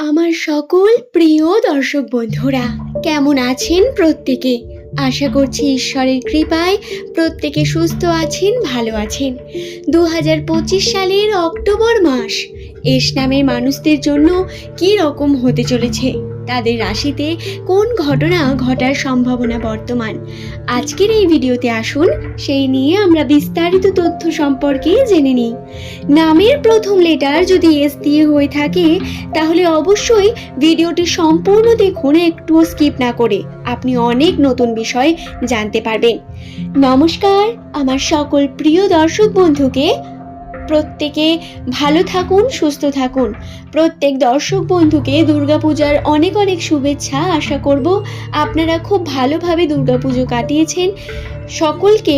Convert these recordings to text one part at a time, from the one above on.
আমার সকল প্রিয় দর্শক বন্ধুরা কেমন আছেন প্রত্যেকে? আশা করছি ঈশ্বরের কৃপায় প্রত্যেকে সুস্থ আছেন, ভালো আছেন। 2025 সালের অক্টোবর মাস এস নামের মানুষদের জন্য কী রকম হতে চলেছে, তাদের রাশিতে কোন ঘটনা ঘটার সম্ভাবনা বর্তমান, আজকের এই ভিডিওতে আসুন সেই নিয়ে আমরা বিস্তারিত তথ্য সম্পর্কে জেনে নিই। নামের প্রথম লেটার যদি এস দিয়ে হয়ে থাকে তাহলে অবশ্যই ভিডিওটি সম্পূর্ণ দেখুন, একটুও স্কিপ না করে। আপনি অনেক নতুন বিষয় জানতে পারবেন। নমস্কার আমার সকল প্রিয় দর্শক বন্ধুকে, প্রত্যেকে ভালো থাকুন, সুস্থ থাকুন। প্রত্যেক দর্শক বন্ধুকে দুর্গাপূজার অনেক অনেক শুভেচ্ছা। আশা করব আপনারা খুব ভালোভাবে দুর্গাপুজো কাটিয়েছেন। সকলকে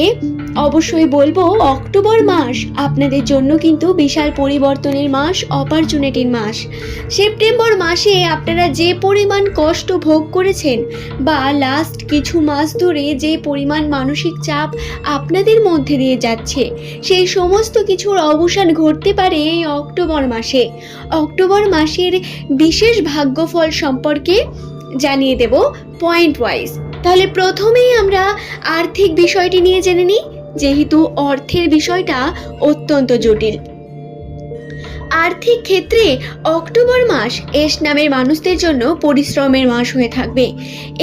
অবশ্যই বলবো, অক্টোবর মাস আপনাদের জন্য কিন্তু বিশাল পরিবর্তনের মাস, অপরচুনিটির মাস। সেপ্টেম্বর মাসে আপনারা যে পরিমাণ কষ্ট ভোগ করেছেন বা লাস্ট কিছু মাস ধরে যে পরিমাণ মানসিক চাপ আপনাদের মধ্যে দিয়ে যাচ্ছে, সেই সমস্ত কিছুর অবসান ঘটতে পারে এই অক্টোবর মাসে। অক্টোবর মাসের বিশেষ ভাগ্যফল সম্পর্কে জানিয়ে দেব পয়েন্ট ওয়াইজ। তাহলে প্রথমেই আমরা আর্থিক বিষয়টি নিয়ে জেনে নিই, যেহেতু অর্থের বিষয়টা অত্যন্ত জটিল। আর্থিক ক্ষেত্রে অক্টোবর মাস এস নামের মানুষদের জন্য পরিশ্রমের মাস হয়ে থাকবে।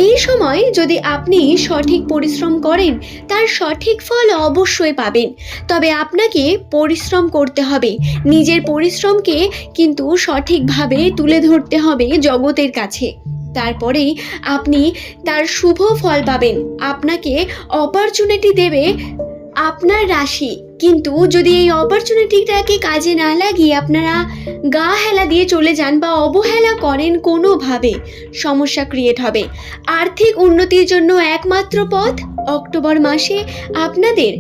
এই সময় যদি আপনি সঠিক পরিশ্রম করেন তার সঠিক ফল অবশ্যই পাবেন, তবে আপনাকে পরিশ্রম করতে হবে। নিজের পরিশ্রমকে কিন্তু সঠিকভাবে তুলে ধরতে হবে জগতের কাছে, তারপরেই আপনি তার শুভ ফল পাবেন। আপনাকে অপরচুনিটি দেবে আপনার রাশি, কিন্তু যদি এই অপরচুনিটিটাকে কাজে না লাগিয়ে আপনারা গা হেলা দিয়ে চলে যান বা অবহেলা করেন, কোনোভাবে সমস্যা ক্রিয়েট হবে। আর্থিক উন্নতির জন্য একমাত্র পথ অক্টোবর মাসে আপনাদের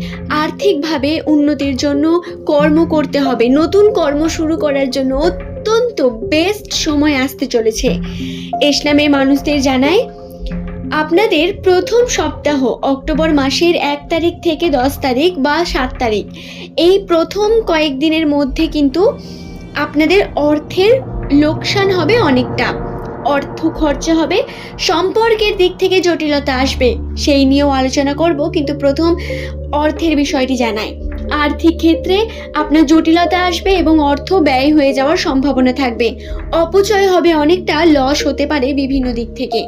আর্থিকভাবে উন্নতির জন্য কর্ম করতে হবে। নতুন কর্ম শুরু করার জন্য অত্যন্ত বেস্ট সময় আসতে চলেছে। এস নামের মানুষদের জানাই, আপনাদের প্রথম সপ্তাহ অক্টোবর মাসের 1 তারিখ থেকে 10 তারিখ বা 7 তারিখ, এই প্রথম কয়েকদিনের মধ্যে কিন্তু আপনাদের অর্থের লোকসান হবে, অনেকটা অর্থ খরচা হবে, সম্পর্কের দিক থেকে জটিলতা আসবে, সেই নিয়েও আলোচনা করব। কিন্তু প্রথম অর্থের বিষয়টি জানাই, আর্থিক ক্ষেত্রে আপনার জটিলতা আসবে এবং অর্থ ব্যয় হয়ে যাওয়ার সম্ভাবনা থাকবে। অপচয় হবে, অনেকটা লস হতে পারে বিভিন্ন দিক থেকে,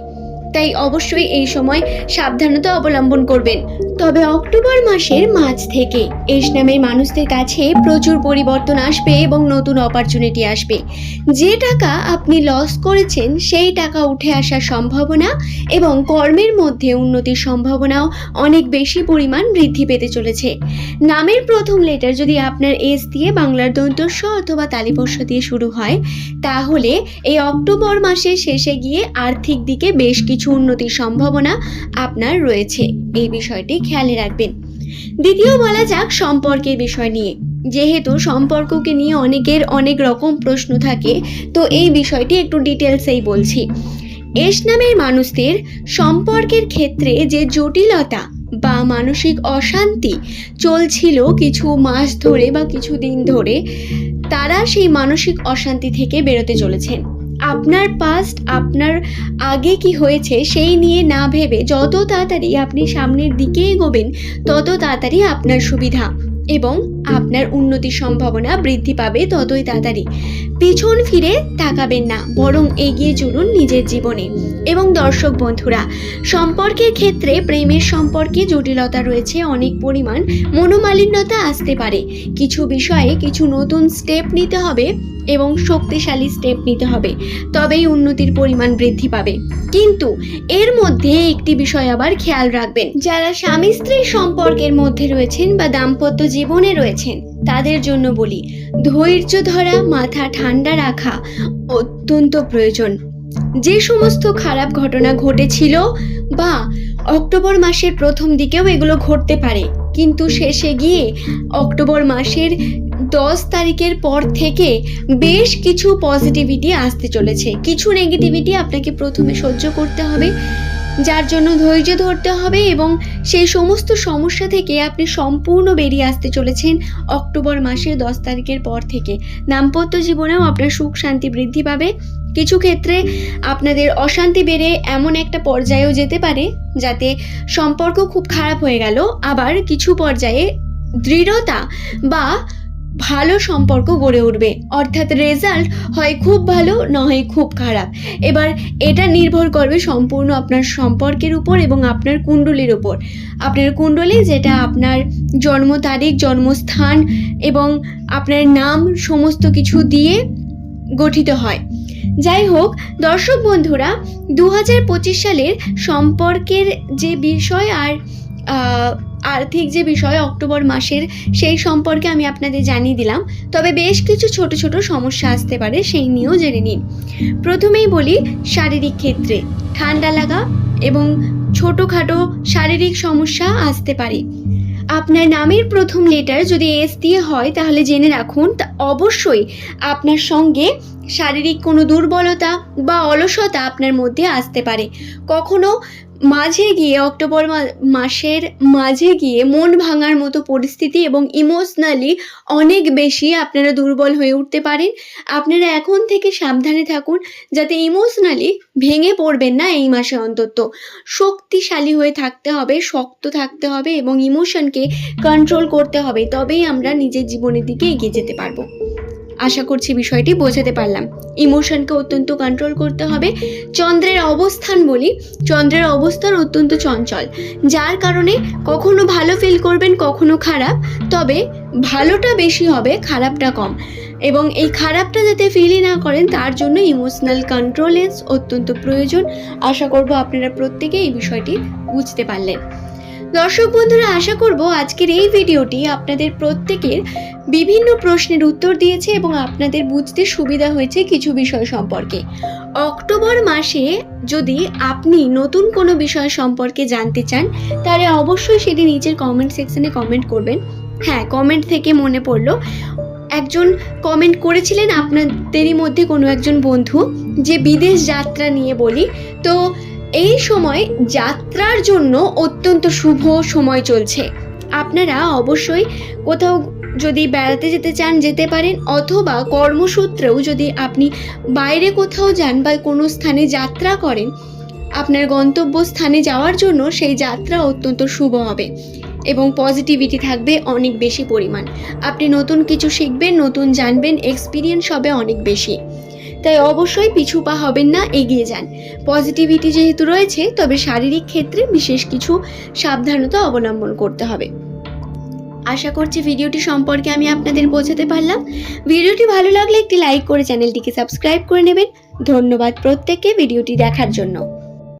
তাই অবশ্যই এই সময় সাবধানতা অবলম্বন করবেন। তবে অক্টোবর মাসের মাঝ থেকে এস নামের মানুষদের কাছে প্রচুর পরিবর্তন আসবে এবং নতুন অপরচুনিটি আসবে। যে টাকা আপনি লস করেছেন সেই টাকা উঠে আসার সম্ভাবনা এবং কর্মের মধ্যে উন্নতির সম্ভাবনাও অনেক বেশি পরিমাণ বৃদ্ধি পেতে চলেছে। নামের প্রথম লেটার যদি আপনার এস দিয়ে বাংলার দন্ত স অথবা তালিপস্য দিয়ে শুরু হয়, তাহলে এই অক্টোবর মাসের শেষে গিয়ে আর্থিক দিকে বেশ কিছু উন্নতির সম্ভাবনা আপনার রয়েছে, এই বিষয়টি খেয়ালে রাখবেন। দ্বিতীয় বলা যাক সম্পর্কের বিষয় নিয়ে। যেহেতু সম্পর্ককে নিয়ে অনেকের অনেক রকম প্রশ্ন থাকে, তো এই বিষয়টি একটু ডিটেলসেই বলছি। এস নামের মানুষদের সম্পর্কের ক্ষেত্রে যে জটিলতা বা মানসিক অশান্তি চলছিল কিছু মাস ধরে বা কিছু দিন ধরে, তারা সেই মানসিক অশান্তি থেকে বেরোতে চলেছেন। আপনার পাস্ট, আপনার আগে কি হয়েছে সেই নিয়ে না ভেবে যত তাড়াতাড়ি আপনি সামনের দিকে এগোবেন তত তাড়াতাড়ি আপনার সুবিধা এবং আপনার উন্নতির সম্ভাবনা বৃদ্ধি পাবে ততই তাড়াতাড়ি। পিছন ফিরে তাকাবেন না, বরং এগিয়ে চলুন নিজের জীবনে। এবং দর্শক বন্ধুরা, সম্পর্কের ক্ষেত্রে প্রেমের সম্পর্কে জটিলতা রয়েছে, অনেক পরিমাণ মনোমালিন্যতা আসতে পারে। কিছু বিষয়ে কিছু নতুন স্টেপ নিতে হবে এবং শক্তিশালী স্টেপ নিতে হবে, তবেই উন্নতির পরিমাণ বৃদ্ধি পাবে। কিন্তু এর মধ্যে একটি বিষয় আবার খেয়াল রাখবেন, যারা স্বামী স্ত্রীর সম্পর্কের মধ্যে রয়েছেন বা দাম্পত্য জীবনে রয়েছেন তাদের জন্য বলি, ধৈর্য ধরা, মাথা ঠান্ডা রাখা অত্যন্ত প্রয়োজন। যে সমস্ত খারাপ ঘটনা ঘটেছিল বা অক্টোবর মাসের প্রথম দিকেও এগুলো ঘটতে পারে, কিন্তু শেষে গিয়ে অক্টোবর মাসের 10 তারিখের পর থেকে বেশ কিছু পজিটিভিটি আসতে চলেছে। কিছু নেগেটিভিটি আপনাকে প্রথমে সহ্য করতে হবে, যার জন্য ধৈর্য ধরতে হবে এবং সেই সমস্ত সমস্যা থেকে আপনি সম্পূর্ণ বেরিয়ে আসতে চলেছেন অক্টোবর মাসের 10 তারিখের পর থেকে। দাম্পত্য জীবনেও আপনার সুখ শান্তি বৃদ্ধি পাবে কিছু ক্ষেত্রে আপনাদের অশান্তি বেড়ে এমন একটা পর্যায়েও যেতে পারে যাতে সম্পর্ক খুব খারাপ হয়ে গেল, আবার কিছু পর্যায়ে দৃঢ়তা বা ভালো সম্পর্ক গড়ে উঠবে, অর্থাৎ রেজাল্ট হয় খুব ভালো না হয় খুব খারাপ। এবার এটা নির্ভর করবে সম্পূর্ণ আপনার সম্পর্কের উপর এবং আপনার কুণ্ডলীর উপর। আপনার কুণ্ডলী যেটা আপনার জন্ম তারিখ, জন্মস্থান এবং আপনার নাম সমস্ত কিছু দিয়ে গঠিত হয়। যাই হোক দর্শক বন্ধুরা, 2025 সালের সম্পর্কের যে বিষয় আর আর্থিক যে বিষয় অক্টোবর মাসের, সেই সম্পর্কে আমি আপনাদের জানিয়ে দিলাম। তবে বেশ কিছু ছোট ছোট সমস্যা আসতে পারে, সেই নিয়েও জেনে নিন। প্রথমেই বলি শারীরিক ক্ষেত্রে ঠান্ডা লাগা এবং ছোটোখাটো শারীরিক সমস্যা আসতে পারে। আপনার নামের প্রথম লেটার যদি এস দিয়ে হয় তাহলে জেনে রাখুন তা অবশ্যই আপনার সঙ্গে শারীরিক কোনো দুর্বলতা বা অলসতা আপনার মধ্যে আসতে পারে। কখনো মাঝে গিয়ে অক্টোবর মাসের মাঝে গিয়ে মন ভাঙার মতো পরিস্থিতি এবং ইমোশনালি অনেক বেশি আপনারা দুর্বল হয়ে উঠতে পারেন। আপনারা এখন থেকে সাবধানে থাকুন যাতে ইমোশনালি ভেঙে পড়বেন না। এই মাসে অন্তত শক্তিশালী হয়ে থাকতে হবে, শক্ত থাকতে হবে এবং ইমোশনকে কন্ট্রোল করতে হবে, তবেই আমরা নিজের জীবনের দিকে এগিয়ে যেতে পারবো। আশা করছি বিষয়টি বোঝাতে পারলাম। ইমোশনকে অত্যন্ত কন্ট্রোল করতে হবে। চন্দ্রের অবস্থান বলি, চন্দ্রের অবস্থান অত্যন্ত চঞ্চল, যার কারণে কখনো ভালো ফিল করবেন কখনো খারাপ, তবে ভালোটা বেশি হবে খারাপটা কম। এবং এই খারাপটা যাতে ফিলই না করেন তার জন্য ইমোশনাল কন্ট্রোলেন্স অত্যন্ত প্রয়োজন। আশা করব আপনারা প্রত্যেকে এই বিষয়টি বুঝতে পারলেন। দর্শক বন্ধুরা, আশা করব আজকের এই ভিডিওটি আপনাদের প্রত্যেকের বিভিন্ন প্রশ্নের উত্তর দিয়েছে এবং আপনাদের বুঝতে সুবিধা হয়েছে কিছু বিষয় সম্পর্কে। অক্টোবর মাসে যদি আপনি নতুন কোনো বিষয় সম্পর্কে জানতে চান তাহলে অবশ্যই সেটি নিচের কমেন্ট সেকশনে কমেন্ট করবেন। হ্যাঁ, কমেন্ট থেকে মনে পড়লো, একজন কমেন্ট করেছিলেন আপনাদেরই মধ্যে কোনো একজন বন্ধু যে বিদেশ যাত্রা নিয়ে বলি, তো এই সময় যাত্রার জন্য অত্যন্ত শুভ সময় চলছে। আপনারা অবশ্যই কোথাও যদি বেড়াতে যেতে চান যেতে পারেন, অথবা কর্মসূত্রেও যদি আপনি বাইরে কোথাও যান বা কোনো স্থানে যাত্রা করেন, আপনার গন্তব্য স্থানে যাওয়ার জন্য সেই যাত্রা অত্যন্ত শুভ হবে এবং পজিটিভিটি থাকবে অনেক বেশি পরিমাণ। আপনি নতুন কিছু শিখবেন, নতুন জানবেন, এক্সপিরিয়েন্স হবে অনেক বেশি। তাই অবশ্যই পিছু পা হবেন না, এগিয়ে যান। পজিটিভিটি যেহেতু রয়েছে, তবে শারীরিক ক্ষেত্রে বিশেষ কিছু সাবধানতা অবলম্বন করতে হবে। আশা করছি ভিডিওটি সম্পর্কে আমি আপনাদের বোঝাতে পারলাম। ভিডিওটি ভালো লাগলে একটি লাইক করে চ্যানেলটিকে সাবস্ক্রাইব করে নেবেন। ধন্যবাদ প্রত্যেককে ভিডিওটি দেখার জন্য।